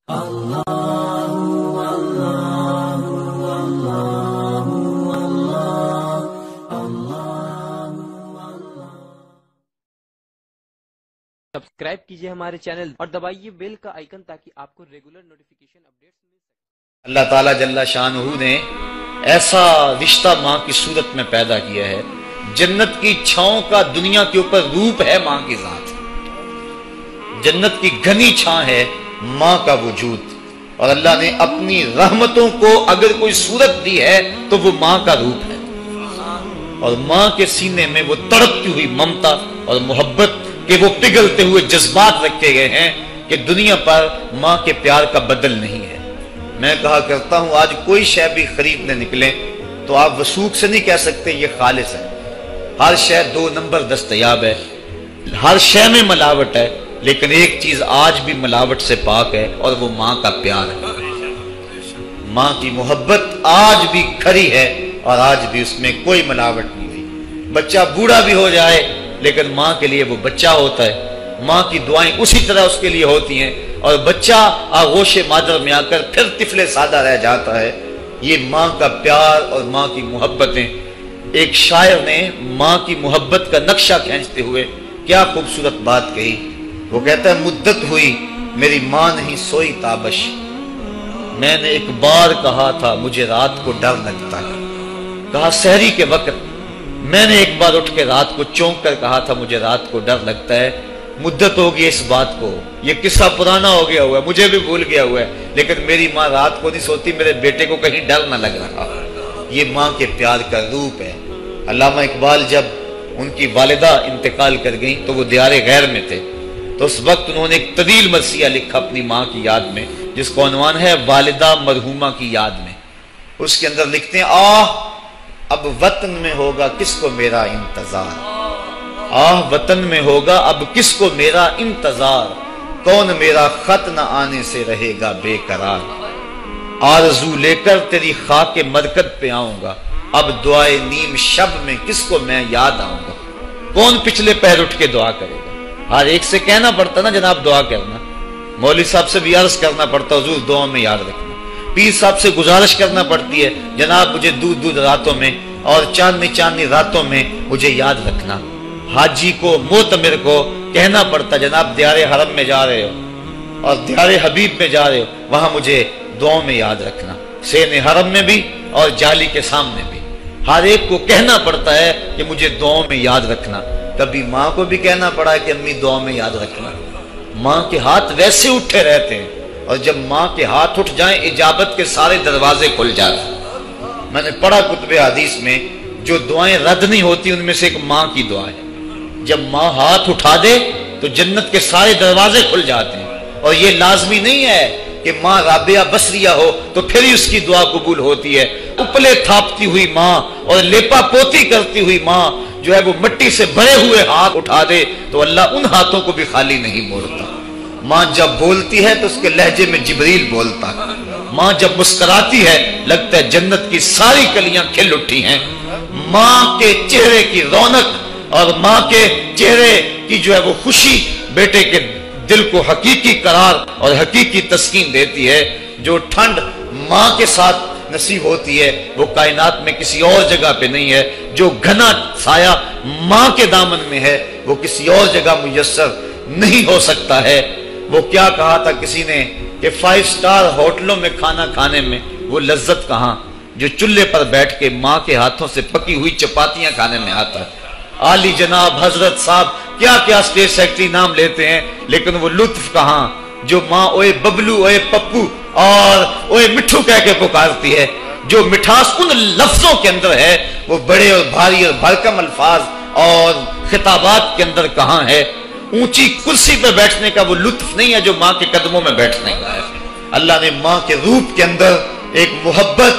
Subscribe کیجئے ہمارے channel اور دبائیے بیل کا آئیکن تاکہ آپ کو ریگولر نوٹیفیکیشن اپڈیٹس مل سکیں۔ اللہ تعالیٰ جل شانہ نے ایسا رشتہ ماں کی صورت میں پیدا کیا ہے، جنت کی چھاؤں کا دنیا کے اوپر روپ ہے ماں کی ذات، جنت کی گھنی چھاں ہے ماں کا وجود، اور اللہ نے اپنی رحمتوں کو اگر کوئی صورت دی ہے تو وہ ماں کا روپ ہے، اور ماں کے سینے میں وہ تڑپتی ہوئی ممتا اور محبت کہ وہ پگھلتے ہوئے جذبات رکھے گئے ہیں کہ دنیا پر ماں کے پیار کا بدل نہیں ہے۔ میں کہا کرتا ہوں آج کوئی شے بھی خریدنے نکلیں تو آپ وثوق سے نہیں کہہ سکتے یہ خالص ہے، ہر شے 2 نمبر دستیاب ہے، ہر شے میں ملاوٹ ہے، لیکن ایک چیز آج بھی ملاوٹ سے پاک ہے اور وہ ماں کا پیار ہے۔ ماں کی محبت آج بھی کھری ہے اور آج بھی اس میں کوئی ملاوٹ نہیں ہوئی۔ بچہ بوڑھا بھی ہو جائے لیکن ماں کے لیے وہ بچہ ہوتا ہے، ماں کی دعائیں اسی طرح اس کے لیے ہوتی ہیں، اور بچہ آغوش مادر میں آ کر پھر طفل سادہ رہ جاتا ہے۔ یہ ماں کا پیار اور ماں کی محبتیں۔ ایک شاعر نے ماں کی محبت کا نقشہ کھینچتے ہوئے کیا خوبصورت بات کہی، وہ کہتا ہے مدت ہوئی میری ماں نہیں سوئی تابش، میں نے ایک بار کہا تھا مجھے رات کو ڈر لگتا ہے، کہا سحری کے وقت میں نے ایک بار اٹھ کے رات کو چونک کر کہا تھا مجھے رات کو ڈر لگتا ہے۔ مدت ہوگی اس بات کو، یہ قصہ پرانا ہو گیا ہوا ہے، مجھے بھی بھول گیا ہوا ہے، لیکن میری ماں رات کو نہیں سوتی، میرے بیٹے کو کہیں ڈر نہ لگ رہا۔ یہ ماں کے پیار کا روپ ہے۔ علامہ اقبال جب ان کی والدہ انتقال کر گئیں تو وہ دیار غیر میں تھے، تو اس وقت انہوں نے ایک طویل مرثیہ لکھا اپنی ماں کی یاد میں، جس کا عنوان ہے والدہ مرحومہ کی یاد میں۔ اس کے اندر لکھتے ہیں آہ اب وطن میں ہوگا کس کو میرا انتظار، آہ وطن میں ہوگا اب کس کو میرا انتظار، کون میرا خط نہ آنے سے رہے گا بے قرار، آرزو لے کر تیری خاک مرکد پہ آؤں گا، اب دعائے نیم شب میں کس کو میں یاد آؤں گا، کون پچھلے پہر اٹھ کے دعا کرے گا۔ ہر ایک سے کہنا پڑتا نا جناب دعا کرنا، مولوی صاحب سے بھی عرض کرنا پڑتا حضور دعا میں یاد رکھنا، پیر صاحب سے گزارش کرنا پڑتی ہے جناب مجھے دودھ راتوں میں اور چاندنی راتوں میں مجھے یاد رکھنا، حاجی کو معتمر کو کہنا پڑتا جناب دیار حرم میں جا رہے ہو اور دیار حبیب میں جا رہے ہو وہاں مجھے دعاؤں میں یاد رکھنا، سین حرم میں بھی اور جالی کے سامنے بھی، ہر ایک کو کہنا پڑتا ہے کہ مجھے دعاؤں میں یاد رکھنا۔ کبھی ماں کو بھی کہنا پڑا ہے کہ امی دعاؤں میں یاد رکھنا۔ ماں کے ہاتھ ویسے اٹھے رہتے ہیں، اور جب ماں کے ہاتھ اٹھ جائیں اجابت کے سارے دروازے کھل جاتے ہیں۔ میں نے پڑھا کتب حدیث میں جو دعائیں رد نہیں ہوتی ان میں سے ایک ماں کی دعا ہے، جب ماں ہاتھ اٹھا دے تو جنت کے سارے دروازے کھل جاتے ہیں، اور یہ لازمی نہیں ہے کہ ماں رابعہ بصریہ ہو تو پھر ہی اس کی دعا قبول ہوتی ہے۔ اپلے تھاپتی ہوئی ماں اور لیپا پوتی کرتی ہوئی ماں جو ہے وہ مٹی سے بھرے ہوئے ہاتھ اٹھا دے تو اللہ ان ہاتھوں کو بھی خالی نہیں موڑتا۔ ماں جب بولتی ہے تو اس کے لہجے میں جبریل بولتا ہے، ماں جب مسکراتی ہے لگتا ہے جنت کی ساری کلیاں کھل اٹھی ہیں۔ ماں کے چہرے کی رونق اور ماں کے چہرے کی جو ہے وہ خوشی بیٹے کے دل کو حقیقی قرار اور حقیقی تسکین دیتی ہے۔ جو ٹھنڈ ماں کے ساتھ نصیب ہوتی ہے وہ کائنات میں کسی اور جگہ پہ نہیں ہے، جو گھنا سایہ ماں کے دامن میں ہے وہ کسی اور جگہ میسر نہیں ہو سکتا ہے۔ وہ کیا کہا تھا کسی نے کہ 5 سٹار ہوٹلوں میں کھانا کھانے میں وہ لذت کہاں جو چولہے پر بیٹھ کے ماں کے ہاتھوں سے پکی ہوئی چپاتیاں کھانے میں آتا ہے۔ عالی جناب حضرت صاحب کیا کیا اسٹیٹ سیکرٹری نام لیتے ہیں، لیکن وہ لطف کہاں جو ماں اوئے ببلو اوئے پپو اور اوئے مٹھو کہہ کے پکارتی ہے۔ جو مٹھاس ان لفظوں کے اندر ہے وہ بڑے اور بھاری اور بھرکم الفاظ اور خطابات کے اندر کہاں ہے۔ اونچی کرسی پہ بیٹھنے کا وہ لطف نہیں ہے جو ماں کے قدموں میں بیٹھنے کا ہے۔ اللہ نے ماں کے روپ کے اندر ایک محبت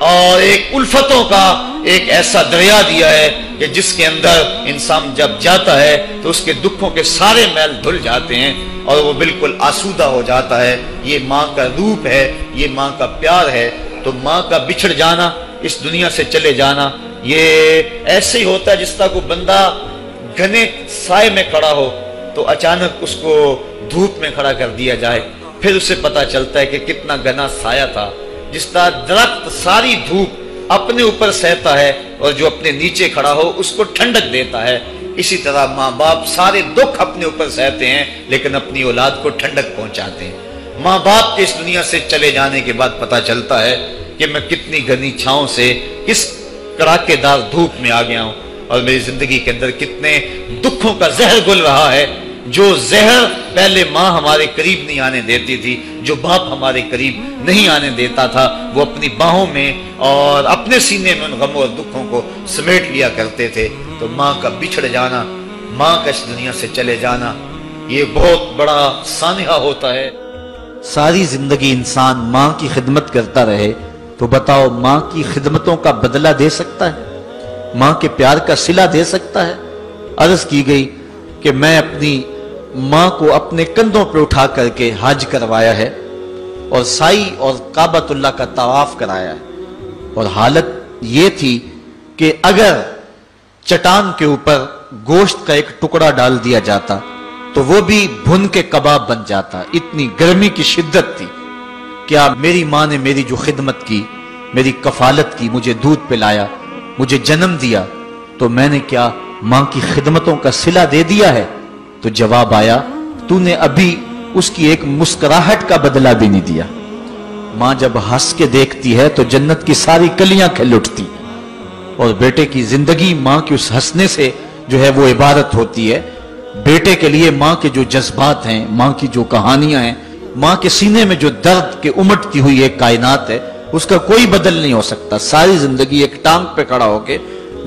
اور ایک الفتوں کا ایک ایسا دریا دیا ہے کہ جس کے اندر انسان جب جاتا ہے تو اس کے دکھوں کے سارے میل دھل جاتے ہیں اور وہ بالکل آسودہ ہو جاتا ہے۔ یہ ماں کا روپ ہے، یہ ماں کا پیار ہے۔ تو ماں کا بچھڑ جانا، اس دنیا سے چلے جانا، یہ ایسے ہی ہوتا ہے جس طرح کوئی بندہ گھنے سائے میں کھڑا ہو تو اچانک اس کو دھوپ میں کھڑا کر دیا جائے پھر اسے پتا چلتا ہے کہ کتنا گھنا سایہ تھا. جس طرح درخت ساری دھوپ اپنے اوپر سہتا ہے اور جو اپنے نیچے کھڑا ہو اس کو ٹھنڈک دیتا ہے، اسی طرح ماں باپ سارے دکھ اپنے اوپر سہتے ہیں لیکن اپنی اولاد کو ٹھنڈک پہنچاتے ہیں. ماں باپ کے اس دنیا سے چلے جانے کے بعد پتا چلتا ہے کہ میں کتنی گھنی چھاؤں سے کس کڑاکے دار دھوپ میں آ گیا ہوں، اور میری زندگی کے اندر کتنے دکھوں کا زہر گل رہا ہے. جو زہر پہلے ماں ہمارے قریب نہیں آنے دیتی تھی، جو باپ ہمارے قریب نہیں آنے دیتا تھا، وہ اپنی باہوں میں اور اپنے سینے میں ان غموں اور دکھوں کو سمیٹ لیا کرتے تھے. تو ماں کا بچھڑ جانا، ماں کا اس دنیا سے چلے جانا، یہ بہت بڑا سانحہ ہوتا ہے. ساری زندگی انسان ماں کی خدمت کرتا رہے تو بتاؤ ماں کی خدمتوں کا بدلہ دے سکتا ہے؟ ماں کے پیار کا صلہ دے سکتا ہے؟ عرض کی گئی کہ میں اپنی ماں کو اپنے کندھوں پہ اٹھا کر کے حج کروایا ہے اور سائی اور کعبۃ اللہ کا طواف کرایا ہے، اور حالت یہ تھی کہ اگر چٹان کے اوپر گوشت کا ایک ٹکڑا ڈال دیا جاتا تو وہ بھی بھن کے کباب بن جاتا. اتنی گرمی کی شدت تھی. کیا میری ماں نے میری جو خدمت کی، میری کفالت کی، مجھے دودھ پلایا، مجھے جنم دیا، تو میں نے کیا ماں کی خدمتوں کا صلہ دے دیا ہے؟ تو جواب آیا تو نے ابھی اس کی ایک مسکراہٹ کا بدلہ بھی نہیں دیا. ماں جب ہنس کے دیکھتی ہے تو جنت کی ساری کلیاں کھل اٹھتی، اور بیٹے کی زندگی ماں کے اس ہنسنے سے جو ہے وہ عبارت ہوتی ہے. بیٹے کے لیے ماں کے جو جذبات ہیں، ماں کی جو کہانیاں ہیں، ماں کے سینے میں جو درد کے امٹتی ہوئی ایک کائنات ہے، اس کا کوئی بدل نہیں ہو سکتا. ساری زندگی ایک ٹانگ پہ کھڑا ہو کے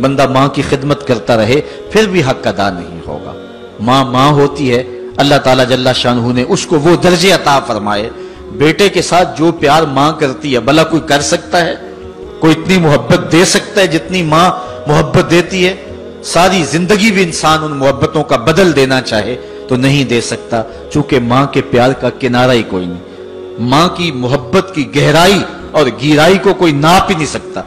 بندہ ماں کی خدمت کرتا رہے پھر بھی حق ادا نہیں ہوگا. ماں ماں ہوتی ہے. اللہ تعالیٰ جل شانہ نے اس کو وہ درجے عطا فرمائے. بیٹے کے ساتھ جو پیار ماں کرتی ہے بھلا کوئی کر سکتا ہے؟ کوئی اتنی محبت دے سکتا ہے جتنی ماں محبت دیتی ہے؟ ساری زندگی بھی انسان ان محبتوں کا بدل دینا چاہے تو نہیں دے سکتا، چونکہ ماں کے پیار کا کنارہ ہی کوئی نہیں. ماں کی محبت کی گہرائی اور گہرائی کو کوئی ناپ ہی نہیں سکتا.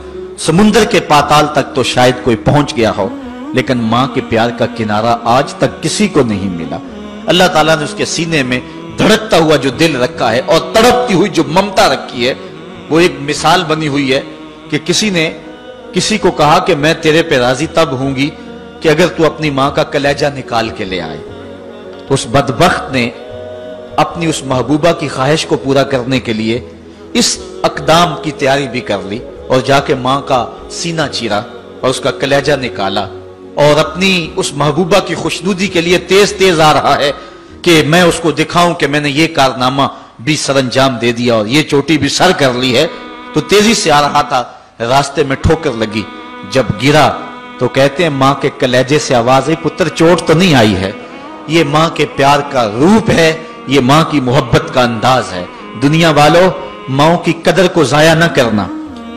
سمندر کے پاتال تک تو شاید کوئی پہنچ گیا ہو، لیکن ماں کے پیار کا کنارہ آج تک کسی کو نہیں ملا. اللہ تعالیٰ نے اس کے سینے میں دھڑکتا ہوا جو دل رکھا ہے اور تڑپتی ہوئی جو ممتا رکھی ہے، وہ ایک مثال بنی ہوئی ہے کہ کسی نے کسی کو کہا کہ میں تیرے پہ راضی تب ہوں گی کہ اگر تو اپنی ماں کا کلیجہ نکال کے لے آئے. تو اس بدبخت نے اپنی اس محبوبہ کی خواہش کو پورا کرنے کے لیے اس اقدام کی تیاری بھی کر لی اور جا کے ماں کا سینہ چیرا اور اس کا کلیجہ نکالا، اور اپنی اس محبوبہ کی خوشنودی کے لیے تیز تیز آ رہا ہے کہ میں اس کو دکھاؤں کہ میں نے یہ کارنامہ بھی سر انجام دے دیا اور یہ چوٹی بھی سر کر لی ہے. تو تیزی سے آ رہا تھا، راستے میں ٹھوکر لگی. جب گرا تو کہتے ہیں ماں کے کلیجے سے آواز آئی، پتر چوٹ تو نہیں آئی ہے؟ یہ ماں کے پیار کا روپ ہے، یہ ماں کی محبت کا انداز ہے. دنیا والوں، ماں کی قدر کو ضائع نہ کرنا.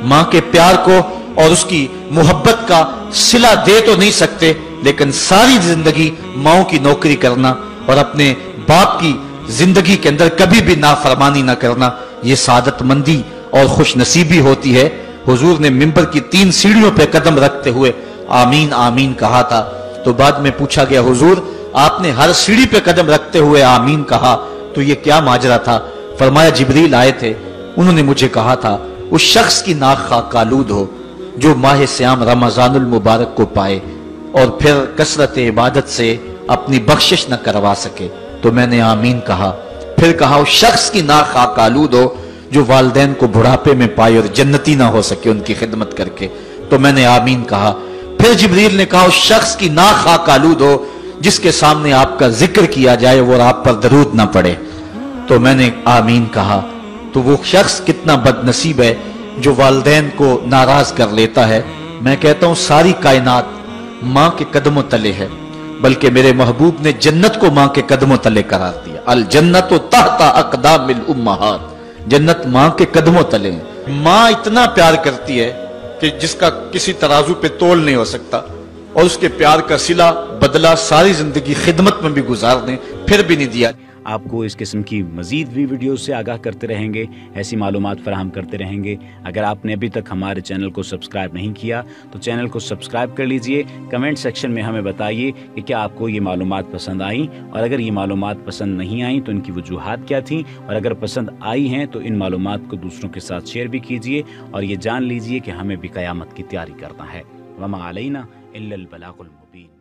ماں کے پیار کو اور اس کی محبت کا صلہ دے تو نہیں سکتے، لیکن ساری زندگی ماں کی نوکری کرنا اور اپنے باپ کی زندگی کے اندر کبھی بھی نافرمانی نہ کرنا، یہ سعادت مندی اور خوش نصیبی ہوتی ہے. حضور نے منبر کی 3 سیڑھیوں پہ قدم رکھتے ہوئے آمین آمین کہا تھا. تو بعد میں پوچھا گیا حضور آپ نے ہر سیڑھی پہ قدم رکھتے ہوئے آمین کہا تو یہ کیا ماجرا تھا؟ فرمایا جبریل آئے تھے، انہوں نے مجھے کہا تھا اس شخص کی ناک خاک آلود ہو جو ماہ سیام رمضان المبارک کو پائے اور پھر کثرت عبادت سے اپنی بخشش نہ کروا سکے. تو میں نے آمین کہا. پھر کہا اس شخص کی ناک خاک آلود ہو جو والدین کو بڑھاپے میں پائے اور جنتی نہ ہو سکے ان کی خدمت کر کے. تو میں نے آمین کہا. پھر جبریل نے کہا اس شخص کی ناک خاک آلود ہو جس کے سامنے آپ کا ذکر کیا جائے اور آپ پر درود نہ پڑے. تو میں نے آمین کہا. تو وہ شخص کتنا بد نصیب ہے جو والدین کو ناراض کر لیتا ہے. میں کہتا ہوں ساری کائنات ماں کے قدموں تلے ہے، بلکہ میرے محبوب نے جنت کو ماں کے قدموں تلے قرار دیا. الجنت تحت اقدام الامہات، جنت ماں کے قدموں تلے ہیں. ماں اتنا پیار کرتی ہے کہ جس کا کسی ترازو پہ تول نہیں ہو سکتا، اور اس کے پیار کا صلہ بدلہ ساری زندگی خدمت میں بھی گزار دیں پھر بھی نہیں دیا. آپ کو اس قسم کی مزید بھی ویڈیوز سے آگاہ کرتے رہیں گے، ایسی معلومات فراہم کرتے رہیں گے۔ اگر آپ نے ابھی تک ہمارے چینل کو سبسکرائب نہیں کیا تو چینل کو سبسکرائب کر لیجئے۔ کمنٹ سیکشن میں ہمیں بتائیے کہ کیا آپ کو یہ معلومات پسند آئیں، اور اگر یہ معلومات پسند نہیں آئیں تو ان کی وجوہات کیا تھیں، اور اگر پسند آئی ہیں تو ان معلومات کو دوسروں کے ساتھ شیئر بھی کیجئے، اور یہ جان لیجئے کہ ہمیں بھی قیامت کی تیاری کرنا ہے۔ وما علینا الا البلاغ المبین۔